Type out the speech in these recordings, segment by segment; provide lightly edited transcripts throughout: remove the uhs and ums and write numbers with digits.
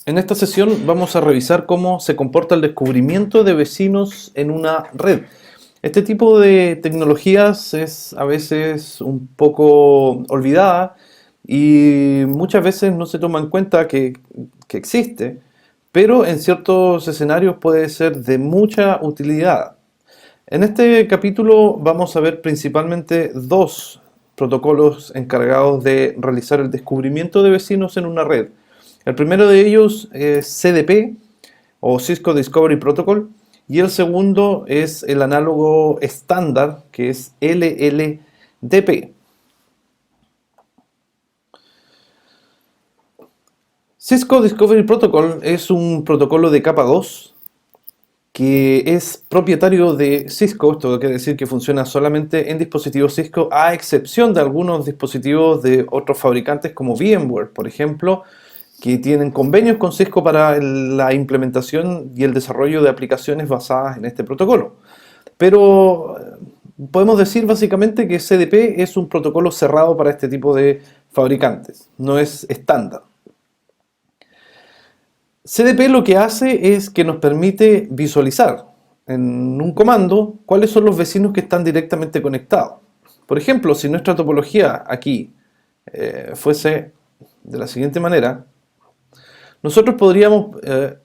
En esta sesión vamos a revisar cómo se comporta el descubrimiento de vecinos en una red. Este tipo de tecnologías es a veces un poco olvidada y muchas veces no se toma en cuenta que existe, pero en ciertos escenarios puede ser de mucha utilidad. En este capítulo vamos a ver principalmente dos protocolos encargados de realizar el descubrimiento de vecinos en una red. El primero de ellos es CDP o Cisco Discovery Protocol y el segundo es el análogo estándar que es LLDP. Cisco Discovery Protocol es un protocolo de capa 2 que es propietario de Cisco. Esto quiere decir que funciona solamente en dispositivos Cisco, a excepción de algunos dispositivos de otros fabricantes como VMware, por ejemplo, que tienen convenios con Cisco para la implementación y el desarrollo de aplicaciones basadas en este protocolo. Pero podemos decir básicamente que CDP es un protocolo cerrado para este tipo de fabricantes, no es estándar. CDP lo que hace es que nos permite visualizar en un comando cuáles son los vecinos que están directamente conectados. Por ejemplo, si nuestra topología aquí fuese de la siguiente manera, nosotros podríamos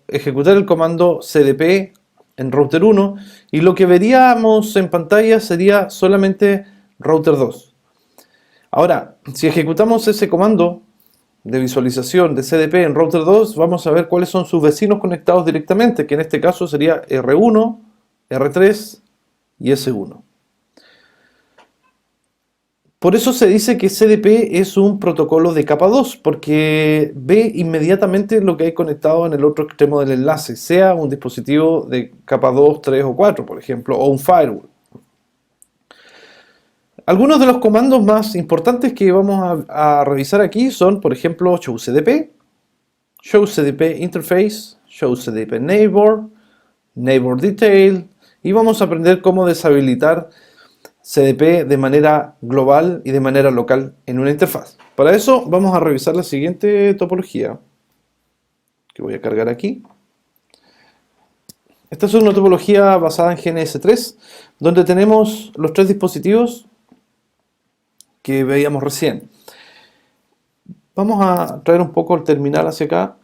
ejecutar el comando CDP en router 1 y lo que veríamos en pantalla sería solamente router 2. Ahora, si ejecutamos ese comando de visualización de CDP en router 2, vamos a ver cuáles son sus vecinos conectados directamente, que en este caso sería R1, R3 y S1. Por eso se dice que CDP es un protocolo de capa 2, porque ve inmediatamente lo que hay conectado en el otro extremo del enlace, sea un dispositivo de capa 2, 3 o 4, por ejemplo, o un firewall. Algunos de los comandos más importantes que vamos a revisar aquí son, por ejemplo, showcdp, showcdp-interface, showcdp-neighbor, neighbor-detail, y vamos a aprender cómo deshabilitar CDP de manera global y de manera local en una interfaz. Para eso vamos a revisar la siguiente topología, que voy a cargar aquí. Esta es una topología basada en GNS3, donde tenemos los tres dispositivos que veíamos recién. Vamos a traer un poco el terminal hacia acá.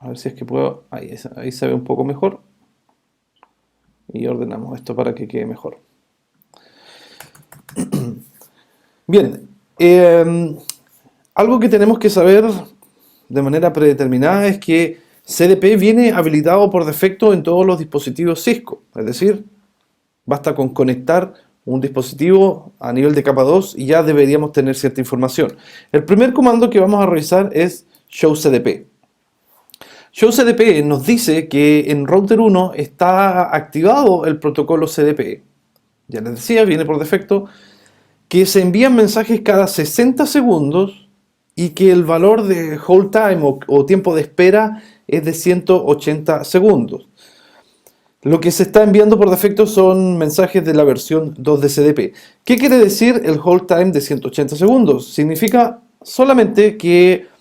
A ver si es que puedo. Ahí se ve un poco mejor. Y ordenamos esto para que quede mejor. Bien. Algo que tenemos que saber de manera predeterminada es que CDP viene habilitado por defecto en todos los dispositivos Cisco. Es decir, basta con conectar un dispositivo a nivel de capa 2 y ya deberíamos tener cierta información. El primer comando que vamos a revisar es showcdp. Showcdp nos dice que en router 1 está activado el protocolo CDP. Ya les decía, viene por defecto, que se envían mensajes cada 60 segundos y que el valor de hold time o tiempo de espera es de 180 segundos. Lo que se está enviando por defecto son mensajes de la versión 2 de CDP. ¿Qué quiere decir el hold time de 180 segundos? Significa solamente que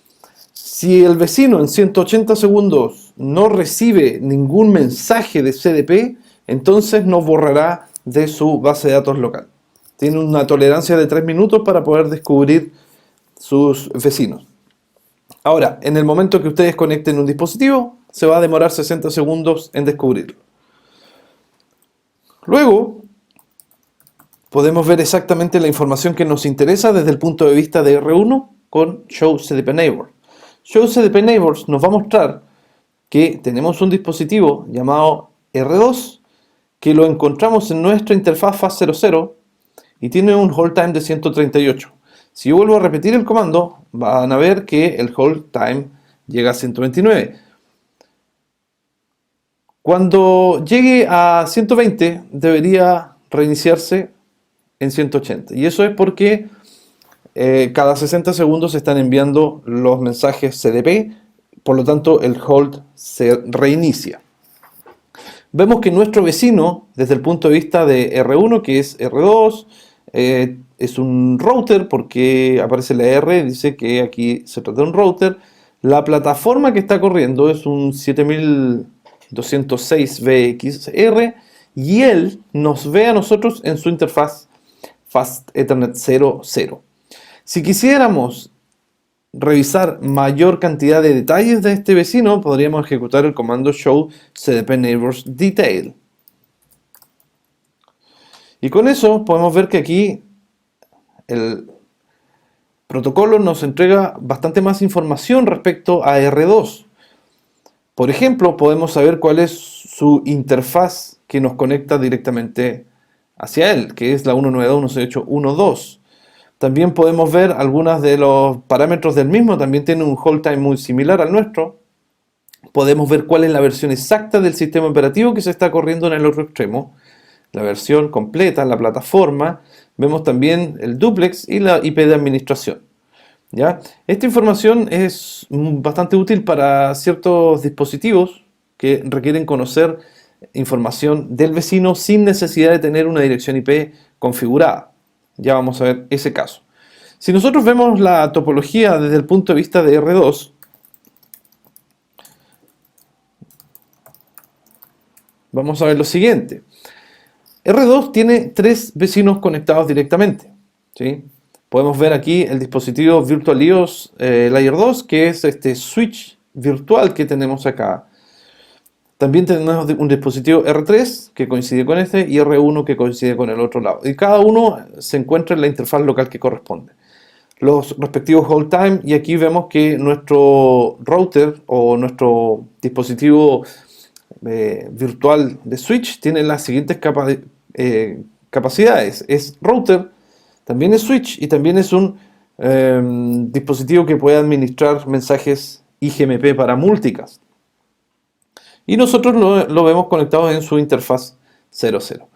si el vecino en 180 segundos no recibe ningún mensaje de CDP, entonces nos borrará de su base de datos local. Tiene una tolerancia de 3 minutos para poder descubrir sus vecinos. Ahora, en el momento que ustedes conecten un dispositivo, se va a demorar 60 segundos en descubrirlo. Luego, podemos ver exactamente la información que nos interesa desde el punto de vista de R1 con showcdp-neighbor. showcdp-neighbors nos va a mostrar que tenemos un dispositivo llamado R2 que lo encontramos en nuestra interfaz FAS00 y tiene un hold time de 138. Si yo vuelvo a repetir el comando, van a ver que el hold time llega a 129. Cuando llegue a 120 debería reiniciarse en 180. Y eso es porque cada 60 segundos se están enviando los mensajes CDP, por lo tanto el hold se reinicia. Vemos que nuestro vecino, desde el punto de vista de R1, que es R2, es un router porque aparece la R, dice que aquí se trata de un router. La plataforma que está corriendo es un 7206 VXR y él nos ve a nosotros en su interfaz Fast Ethernet 00. Si quisiéramos revisar mayor cantidad de detalles de este vecino, podríamos ejecutar el comando show cdp neighbors detail. Y con eso podemos ver que aquí el protocolo nos entrega bastante más información respecto a R2. Por ejemplo, podemos saber cuál es su interfaz que nos conecta directamente hacia él, que es la 192.168.1.2. También podemos ver algunos de los parámetros del mismo, también tiene un hold time muy similar al nuestro. Podemos ver cuál es la versión exacta del sistema operativo que se está corriendo en el otro extremo, la versión completa, la plataforma. Vemos también el duplex y la IP de administración. ¿Ya? Esta información es bastante útil para ciertos dispositivos que requieren conocer información del vecino sin necesidad de tener una dirección IP configurada. Ya vamos a ver ese caso. Si nosotros vemos la topología desde el punto de vista de R2, vamos a ver lo siguiente. R2 tiene 3 vecinos conectados directamente, ¿sí? Podemos ver aquí el dispositivo VirtualIOS Layer 2, que es este switch virtual que tenemos acá. También tenemos un dispositivo R3 que coincide con este y R1 que coincide con el otro lado. Y cada uno se encuentra en la interfaz local que corresponde. Los respectivos hold time, y aquí vemos que nuestro router o nuestro dispositivo virtual de switch tiene las siguientes capacidades. Es router, también es switch y también es un dispositivo que puede administrar mensajes IGMP para multicast. Y nosotros lo vemos conectado en su interfaz 00.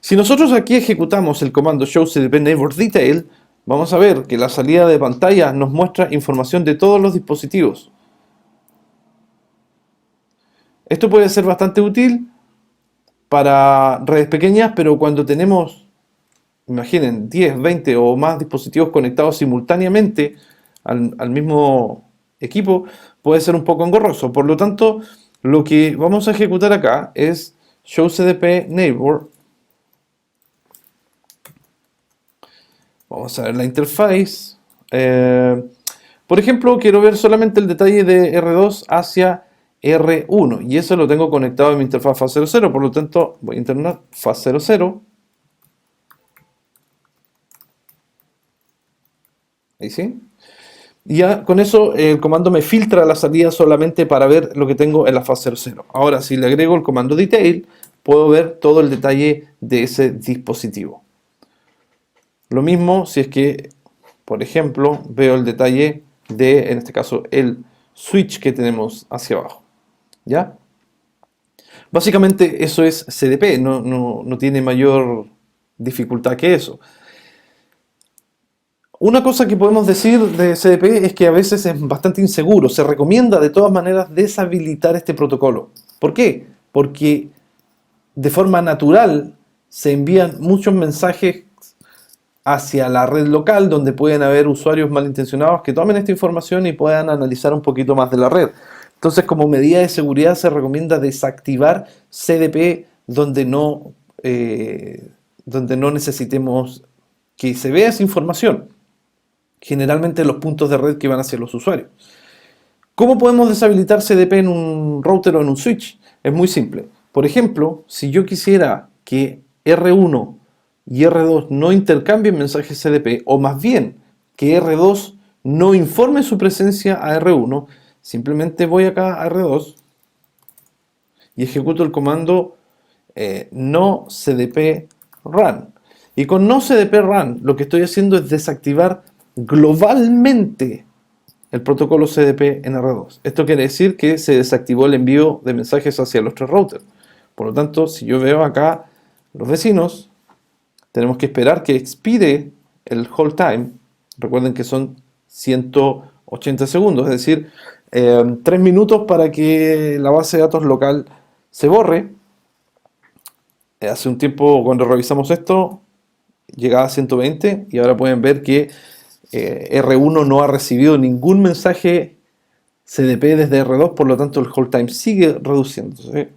Si nosotros aquí ejecutamos el comando show cdp neighbors detail, vamos a ver que la salida de pantalla nos muestra información de todos los dispositivos. Esto puede ser bastante útil para redes pequeñas, pero cuando tenemos, imaginen, 10, 20 o más dispositivos conectados simultáneamente al mismo equipo, puede ser un poco engorroso. Por lo tanto, lo que vamos a ejecutar acá es show cdp neighbor. Vamos a ver la interface. Por ejemplo, quiero ver solamente el detalle de R2 hacia R1 y eso lo tengo conectado en mi interfaz FAT00, por lo tanto voy a internar FAT00. Ahí sí. Y ya con eso el comando me filtra la salida solamente para ver lo que tengo en la FAT00. Ahora, si le agrego el comando detail, puedo ver todo el detalle de ese dispositivo. Lo mismo si es que, por ejemplo, veo el detalle de, en este caso, el switch que tenemos hacia abajo. ¿Ya? Básicamente eso es CDP, no tiene mayor dificultad que eso. Una cosa que podemos decir de CDP es que a veces es bastante inseguro. Se recomienda de todas maneras deshabilitar este protocolo. ¿Por qué? Porque de forma natural se envían muchos mensajes hacia la red local donde pueden haber usuarios malintencionados que tomen esta información y puedan analizar un poquito más de la red. Entonces, como medida de seguridad se recomienda desactivar CDP donde no necesitemos que se vea esa información. Generalmente los puntos de red que van hacia los usuarios. ¿Cómo podemos deshabilitar CDP en un router o en un switch? Es muy simple. Por ejemplo, si yo quisiera que R1 y R2 no intercambien mensajes CDP, o más bien que R2 no informe su presencia a R1, simplemente voy acá a R2 y ejecuto el comando no cdp run. Y con no cdp run lo que estoy haciendo es desactivar globalmente el protocolo CDP en R2. Esto quiere decir que se desactivó el envío de mensajes hacia los tres routers. Por lo tanto, si yo veo acá los vecinos, tenemos que esperar que expire el hold time. Recuerden que son 180 segundos, es decir, 3 minutos para que la base de datos local se borre. Hace un tiempo cuando revisamos esto, llegaba a 120 y ahora pueden ver que R1 no ha recibido ningún mensaje CDP desde R2, por lo tanto el hold time sigue reduciéndose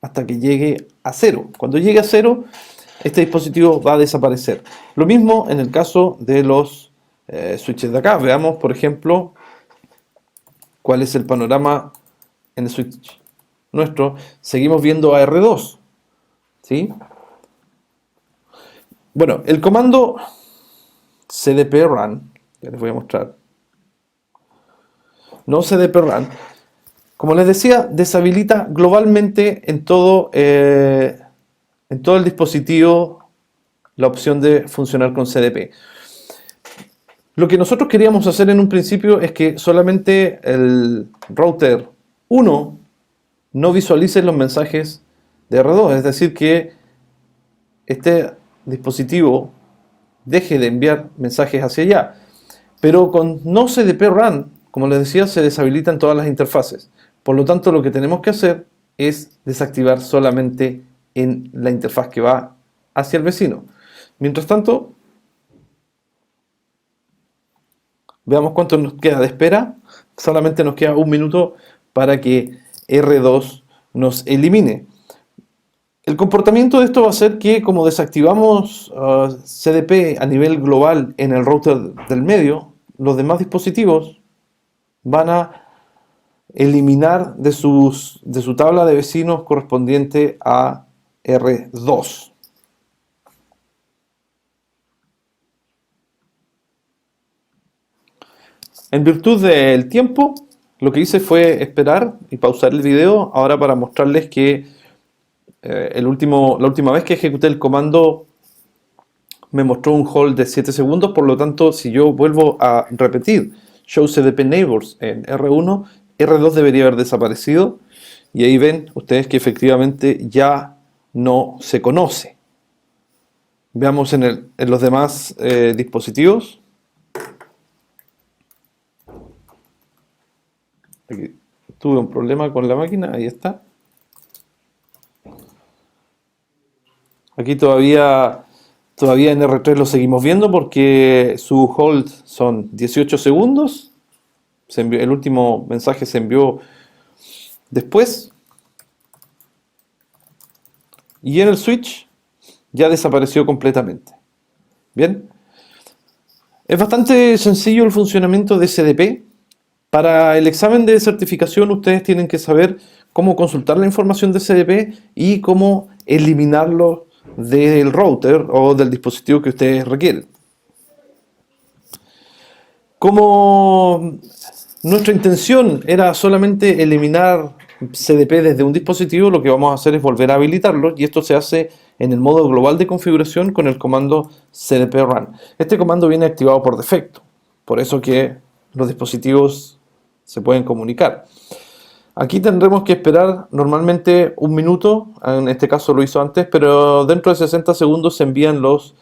hasta que llegue a 0. Cuando llegue a 0, este dispositivo va a desaparecer. Lo mismo en el caso de los switches de acá. Veamos, por ejemplo, cuál es el panorama en el switch nuestro. Seguimos viendo a R2, ¿sí? Bueno, el comando cdp run, ya les voy a mostrar. No cdp run, como les decía, deshabilita globalmente en todo el dispositivo la opción de funcionar con CDP. Lo que nosotros queríamos hacer en un principio es que solamente el router 1 no visualice los mensajes de R2, es decir, que este dispositivo deje de enviar mensajes hacia allá. Pero con no cdp run, como les decía, se deshabilitan todas las interfaces. Por lo tanto, lo que tenemos que hacer es desactivar solamente en la interfaz que va hacia el vecino. Mientras tanto, veamos cuánto nos queda de espera. Solamente nos queda un minuto para que R2 nos elimine. El comportamiento de esto va a ser que, como desactivamos CDP a nivel global en el router del medio, los demás dispositivos van a eliminar de su tabla de vecinos correspondiente a R2. En virtud del tiempo, lo que hice fue esperar y pausar el video ahora para mostrarles que la última vez que ejecuté el comando me mostró un hold de 7 segundos, por lo tanto, si yo vuelvo a repetir show cdp neighbors en R1, R2 debería haber desaparecido, y ahí ven ustedes que efectivamente ya no se conoce. Veamos en los demás dispositivos. Aquí tuve un problema con la máquina, ahí está. Aquí todavía en R3 lo seguimos viendo porque su hold son 18 segundos. El último mensaje se envió después. Y en el switch ya desapareció completamente. Bien. Es bastante sencillo el funcionamiento de CDP. Para el examen de certificación ustedes tienen que saber cómo consultar la información de CDP y cómo eliminarlo del router o del dispositivo que ustedes requieren. Como nuestra intención era solamente eliminar CDP desde un dispositivo, lo que vamos a hacer es volver a habilitarlo, y esto se hace en el modo global de configuración con el comando cdp run. Este comando viene activado por defecto, por eso que los dispositivos se pueden comunicar. Aquí tendremos que esperar normalmente un minuto, en este caso lo hizo antes, pero dentro de 60 segundos se envían los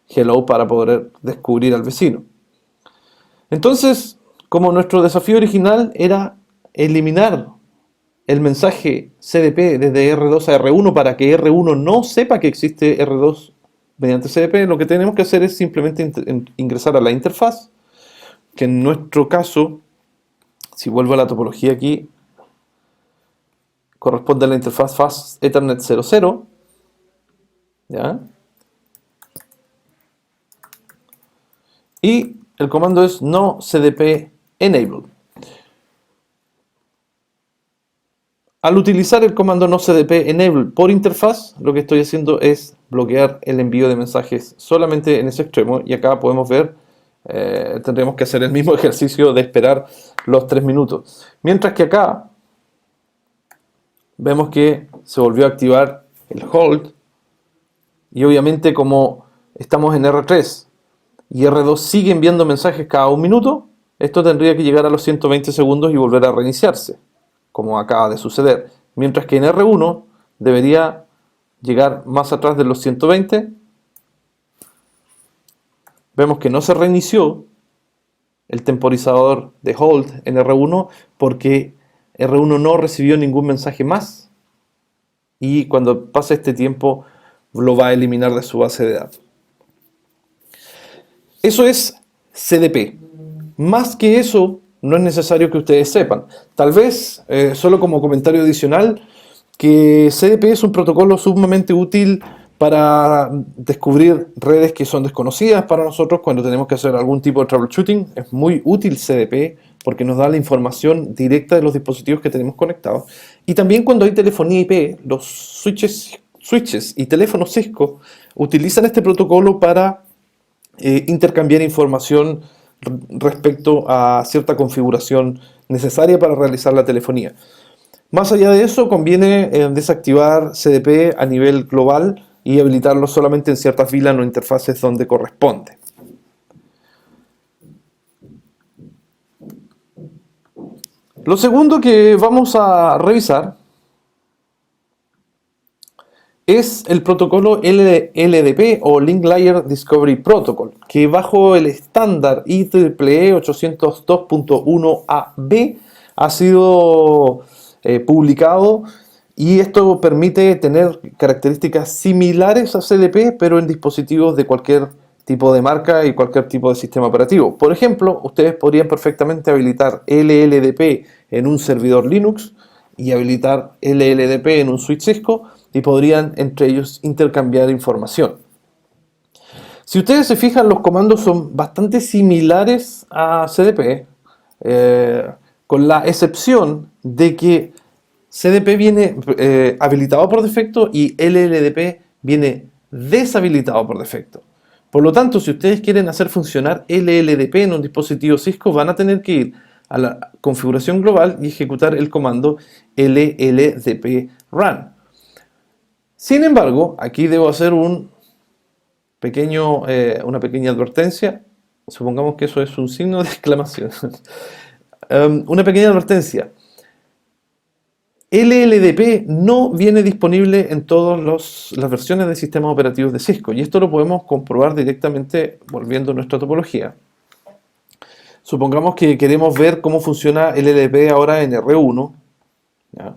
hello para poder descubrir al vecino. Entonces, como nuestro desafío original era eliminar el mensaje CDP desde R2 a R1 para que R1 no sepa que existe R2 mediante CDP, lo que tenemos que hacer es simplemente ingresar a la interfaz, que en nuestro caso, si vuelvo a la topología aquí, corresponde a la interfaz Fast Ethernet 00, ¿ya? Y el comando es no cdp enable. Al utilizar el comando no cdp enable por interfaz, lo que estoy haciendo es bloquear el envío de mensajes solamente en ese extremo, y acá podemos ver, tendremos que hacer el mismo ejercicio de esperar los 3 minutos. Mientras que acá vemos que se volvió a activar el hold, y obviamente como estamos en R3 y R2 sigue enviando mensajes cada un minuto, esto tendría que llegar a los 120 segundos y volver a reiniciarse, como acaba de suceder. Mientras que en R1 debería llegar más atrás de los 120. Vemos que no se reinició el temporizador de hold en R1 porque R1 no recibió ningún mensaje más, y cuando pasa este tiempo lo va a eliminar de su base de datos. Eso es CDP. Más que eso, no es necesario que ustedes sepan. Tal vez, solo como comentario adicional, que CDP es un protocolo sumamente útil para descubrir redes que son desconocidas para nosotros cuando tenemos que hacer algún tipo de troubleshooting. Es muy útil CDP porque nos da la información directa de los dispositivos que tenemos conectados. Y también cuando hay telefonía IP, los switches y teléfonos Cisco utilizan este protocolo para intercambiar información respecto a cierta configuración necesaria para realizar la telefonía. Más allá de eso, conviene desactivar CDP a nivel global y habilitarlo solamente en ciertas VLAN o interfaces donde corresponde. Lo segundo que vamos a revisar es el protocolo LDP o Link Layer Discovery Protocol, que bajo el estándar IEEE 802.1ab ha sido publicado, y esto permite tener características similares a CDP, pero en dispositivos de cualquier tipo de marca y cualquier tipo de sistema operativo. Por ejemplo, ustedes podrían perfectamente habilitar LLDP en un servidor Linux y habilitar LLDP en un switch Cisco, y podrían entre ellos intercambiar información. Si ustedes se fijan, los comandos son bastante similares a CDP, con la excepción de que CDP viene habilitado por defecto y LLDP viene deshabilitado por defecto. Por lo tanto, si ustedes quieren hacer funcionar LLDP en un dispositivo Cisco, van a tener que ir a la configuración global y ejecutar el comando LLDP run. Sin embargo, aquí debo hacer una pequeña advertencia. Supongamos que eso es un signo de exclamación. Una pequeña advertencia. LLDP no viene disponible en todas las versiones de sistemas operativos de Cisco, y esto lo podemos comprobar directamente volviendo a nuestra topología. Supongamos que queremos ver cómo funciona LLDP ahora en R1. Ya,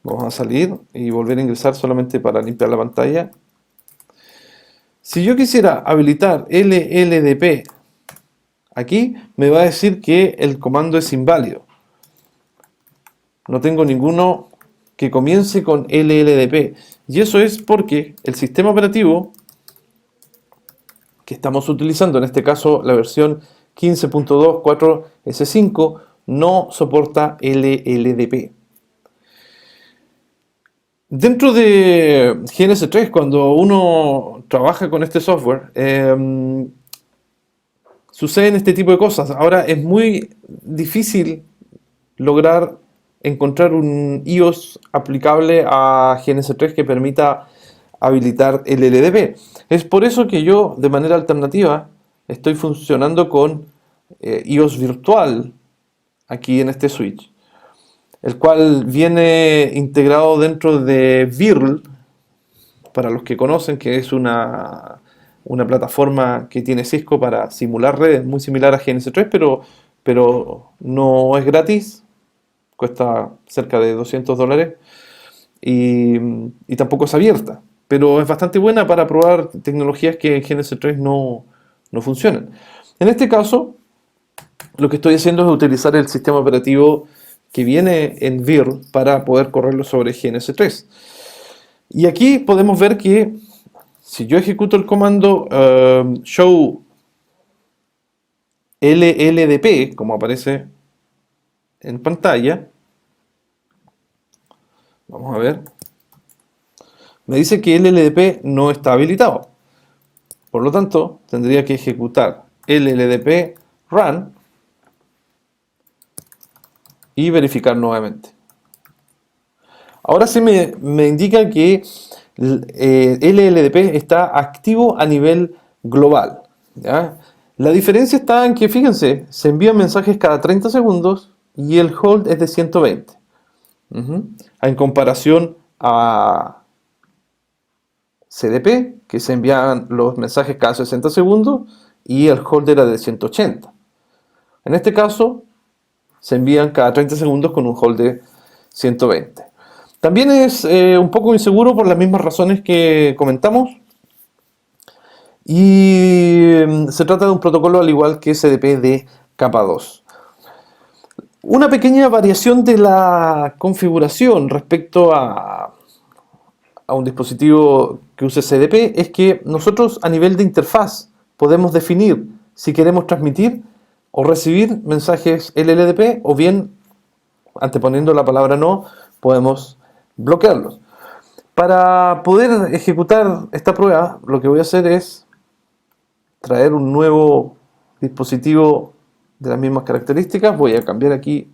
vamos a salir y volver a ingresar solamente para limpiar la pantalla. Si yo quisiera habilitar LLDP aquí, me va a decir que el comando es inválido. No tengo ninguno que comience con LLDP. Y eso es porque el sistema operativo que estamos utilizando, en este caso la versión 15.2.4S5, no soporta LLDP. Dentro de GNS3, cuando uno trabaja con este software, suceden este tipo de cosas. Ahora es muy difícil lograr encontrar un iOS aplicable a GNS3 que permita habilitar el LLDP. Es por eso que yo, de manera alternativa, estoy funcionando con iOS virtual aquí en este switch, el cual viene integrado dentro de Virl, para los que conocen, que es una plataforma que tiene Cisco para simular redes, muy similar a GNS3, pero no es gratis, cuesta cerca de $200, y tampoco es abierta, pero es bastante buena para probar tecnologías que en GNS3 no funcionan. En este caso, lo que estoy haciendo es utilizar el sistema operativo que viene en Virl para poder correrlo sobre GNS3. Y aquí podemos ver que si yo ejecuto el comando show LLDP, como aparece en pantalla, vamos a ver, me dice que LLDP no está habilitado. Por lo tanto, tendría que ejecutar LLDP run y verificar nuevamente. Ahora sí me indica que LLDP está activo a nivel global, ¿ya? La diferencia está en que, fíjense, se envían mensajes cada 30 segundos y el hold es de 120. En comparación a CDP, que se envían los mensajes cada 60 segundos y el hold era de 180. En este caso, se envían cada 30 segundos con un hold de 120. También es un poco inseguro por las mismas razones que comentamos. Y se trata de un protocolo al igual que SDP de capa 2. Una pequeña variación de la configuración respecto a un dispositivo que use SDP es que nosotros a nivel de interfaz podemos definir si queremos transmitir o recibir mensajes LLDP, o bien, anteponiendo la palabra no, podemos bloquearlos. Para poder ejecutar esta prueba, lo que voy a hacer es traer un nuevo dispositivo de las mismas características. Voy a cambiar aquí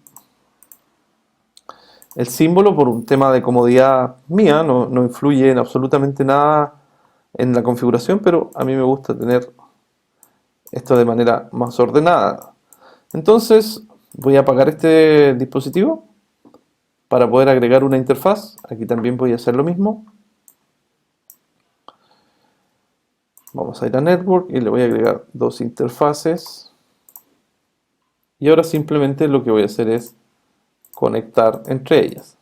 el símbolo por un tema de comodidad mía, no influye en absolutamente nada en la configuración, pero a mí me gusta tener esto de manera más ordenada. Entonces voy a apagar este dispositivo para poder agregar una interfaz. Aquí también voy a hacer lo mismo. Vamos a ir a Network y le voy a agregar dos interfaces. Y ahora simplemente lo que voy a hacer es conectar entre ellas.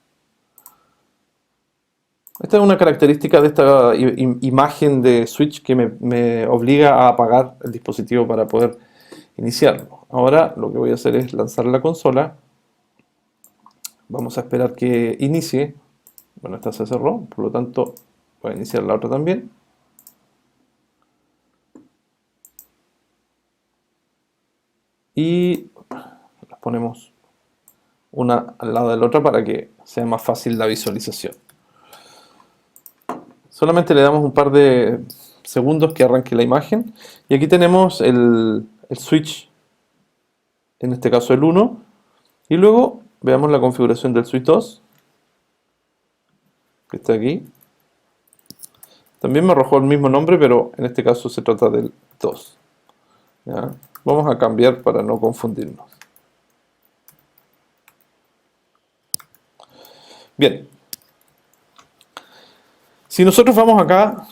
Esta es una característica de esta imagen de switch que me obliga a apagar el dispositivo para poder iniciarlo. Ahora lo que voy a hacer es lanzar la consola. Vamos a esperar que inicie. Bueno, esta se cerró, por lo tanto voy a iniciar la otra también. Y las ponemos una al lado de la otra para que sea más fácil la visualización. Solamente le damos un par de segundos que arranque la imagen. Y aquí tenemos el switch, en este caso el 1. Y luego veamos la configuración del switch 2, que está aquí. También me arrojó el mismo nombre, pero en este caso se trata del 2. ¿Ya? Vamos a cambiar para no confundirnos. Bien. Si nosotros vamos acá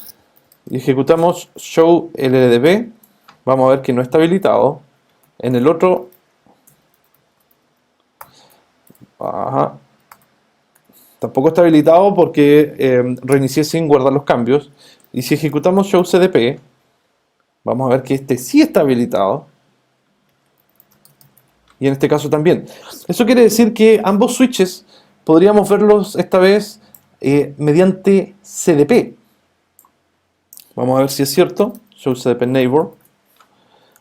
y ejecutamos show LLDP, vamos a ver que no está habilitado. En el otro, tampoco está habilitado porque reinicié sin guardar los cambios. Y si ejecutamos show CDP, vamos a ver que este sí está habilitado. Y en este caso también. Eso quiere decir que ambos switches podríamos verlos esta vez mediante CDP. Vamos a ver si es cierto. Show CDP Neighbor.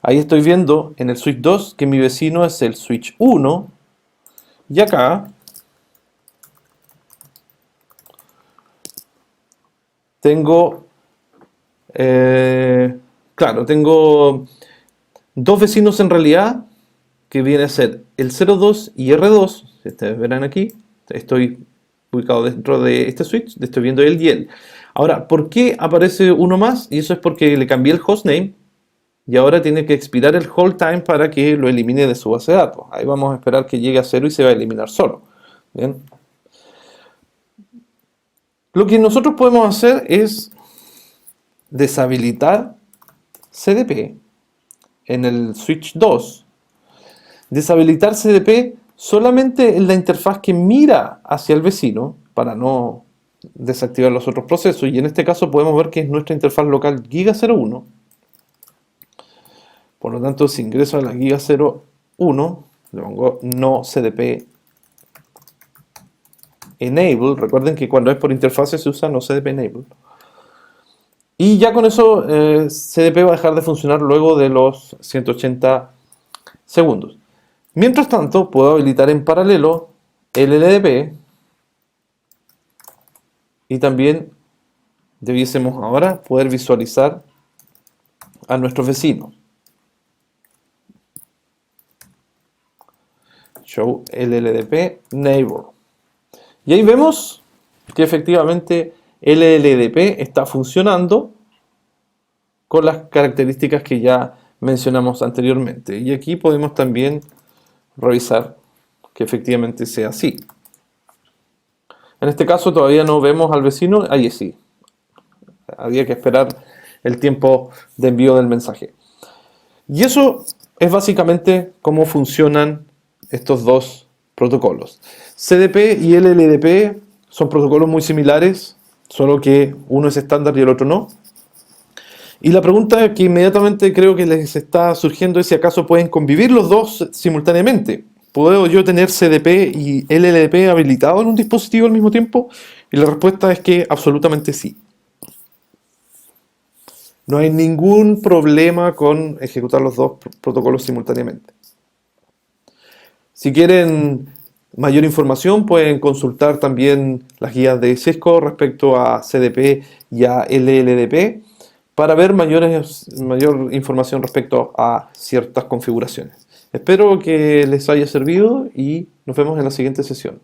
Ahí estoy viendo en el switch 2 que mi vecino es el switch 1. Y acá tengo, claro, tengo dos vecinos en realidad, que viene a ser el 02 y R2. Ustedes verán aquí, estoy ubicado dentro de este switch, estoy viendo el y el. Ahora, ¿por qué aparece uno más? Y eso es porque le cambié el hostname y ahora tiene que expirar el hold time para que lo elimine de su base de datos. Ahí vamos a esperar que llegue a 0 y se va a eliminar solo. Bien. Lo que nosotros podemos hacer es deshabilitar CDP en el switch 2. Deshabilitar CDP solamente en la interfaz que mira hacia el vecino para no desactivar los otros procesos. Y en este caso podemos ver que es nuestra interfaz local Giga01. Por lo tanto, si ingreso a la Giga01, le pongo no CDP Enable. Recuerden que cuando es por interfase se usa no CDP Enable. Y ya con eso CDP va a dejar de funcionar luego de los 180 segundos. Mientras tanto, puedo habilitar en paralelo LLDP y también debiésemos ahora poder visualizar a nuestros vecinos. Show LLDP Neighbor. Y ahí vemos que efectivamente LLDP está funcionando con las características que ya mencionamos anteriormente. Y aquí podemos también revisar que efectivamente sea así. En este caso todavía no vemos al vecino, ahí sí. Había que esperar el tiempo de envío del mensaje. Y eso es básicamente cómo funcionan estos dos protocolos. CDP y LLDP Son protocolos muy similares, solo que uno es estándar y el otro no. Y la pregunta que inmediatamente creo que les está surgiendo es si acaso pueden convivir los dos simultáneamente. ¿Puedo yo tener CDP y LLDP habilitado en un dispositivo al mismo tiempo? Y la respuesta es que absolutamente sí. No hay ningún problema con ejecutar los dos protocolos simultáneamente. Si quieren mayor información, pueden consultar también las guías de Cisco respecto a CDP y a LLDP para ver mayor información respecto a ciertas configuraciones. Espero que les haya servido y nos vemos en la siguiente sesión.